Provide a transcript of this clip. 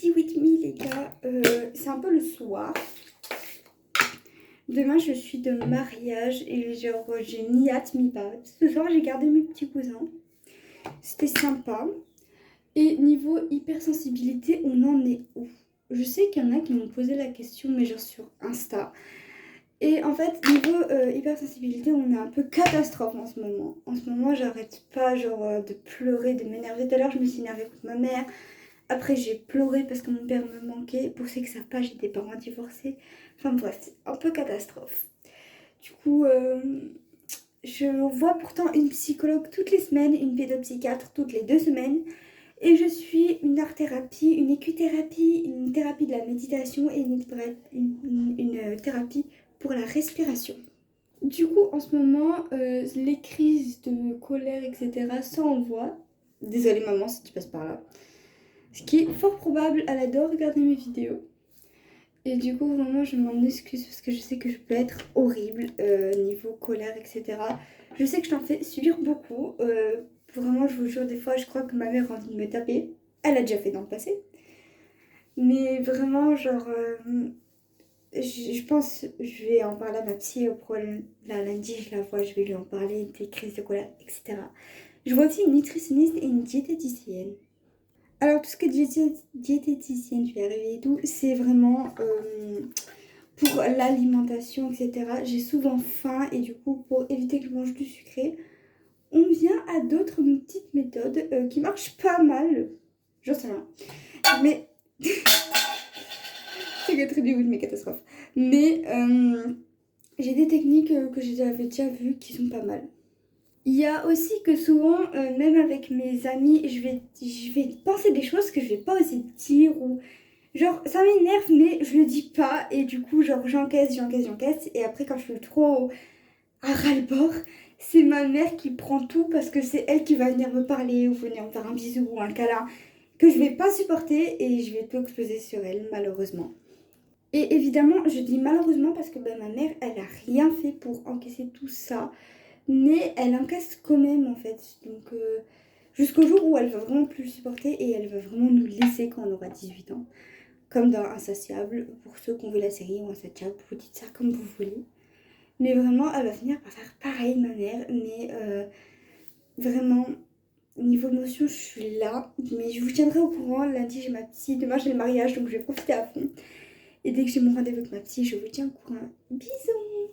Ready with me les gars, c'est un peu le soir. Demain je suis de mariage et genre j'ai ni hâte ni pas hâte. Ce soir j'ai gardé mes petits cousins, c'était sympa. Et niveau hypersensibilité, on en est où? Je sais qu'il y en a qui m'ont posé la question mais genre sur Insta. Et en fait niveau hypersensibilité on est un peu catastrophe en ce moment. En ce moment j'arrête pas genre de pleurer, de m'énerver. Tout à l'heure je me suis énervée contre ma mère. Après, j'ai pleuré parce que mon père me manquait. Pour ceux que ça pas, j'ai des parents divorcés. Enfin bref, c'est un peu catastrophe. Du coup, je vois pourtant une psychologue toutes les semaines, une pédopsychiatre toutes les 2 semaines. Et je suis une art-thérapie, une équithérapie, une thérapie de la méditation et une thérapie pour la respiration. Du coup, en ce moment, les crises de colère, etc., ça envoie. Désolée maman si tu passes par là. Ce qui est fort probable, elle adore regarder mes vidéos. Et du coup, vraiment, je m'en excuse parce que je sais que je peux être horrible niveau colère, etc. Je sais que je t'en fais subir beaucoup. Vraiment, je vous jure, des fois, je crois que ma mère a envie de me taper. Elle a déjà fait dans le passé. Mais vraiment, genre, je pense, je vais en parler à ma psy au problème. Là, lundi, je la vois, je vais lui en parler, des crises de colère, etc. Je vois aussi une nutritionniste et une diététicienne. Alors, tout ce que diététicienne, je vais arriver et tout, c'est vraiment pour l'alimentation, etc. J'ai souvent faim et du coup, pour éviter que je mange du sucré, on vient à d'autres petites méthodes qui marchent pas mal. J'en sais rien. Mais. C'est très du bruit de mes catastrophes. Mais j'ai des techniques que j'avais déjà vues qui sont pas mal. Il y a aussi que souvent, même avec mes amis, je vais penser des choses que je vais pas oser dire ou genre ça m'énerve mais je le dis pas et du coup genre j'encaisse et après quand je suis trop à ras-le-bord, c'est ma mère qui prend tout parce que c'est elle qui va venir me parler ou venir me faire un bisou ou un câlin que je vais pas supporter et je vais tout exploser sur elle malheureusement. Et évidemment, je dis malheureusement parce que ma mère, elle a rien fait pour encaisser tout ça. Mais elle encaisse quand même en fait. Donc jusqu'au jour où elle va vraiment plus le supporter et elle va vraiment nous laisser quand on aura 18 ans. Comme dans Insatiable, pour ceux qui ont vu la série ou Insatiable, vous dites ça comme vous voulez. Mais vraiment, elle va finir par faire pareil ma mère. Mais vraiment, niveau émotion, je suis là. Mais je vous tiendrai au courant. Lundi, j'ai ma psy. Demain, j'ai le mariage, donc je vais profiter à fond. Et dès que j'ai mon rendez-vous avec ma psy, je vous tiens au courant. Bisous!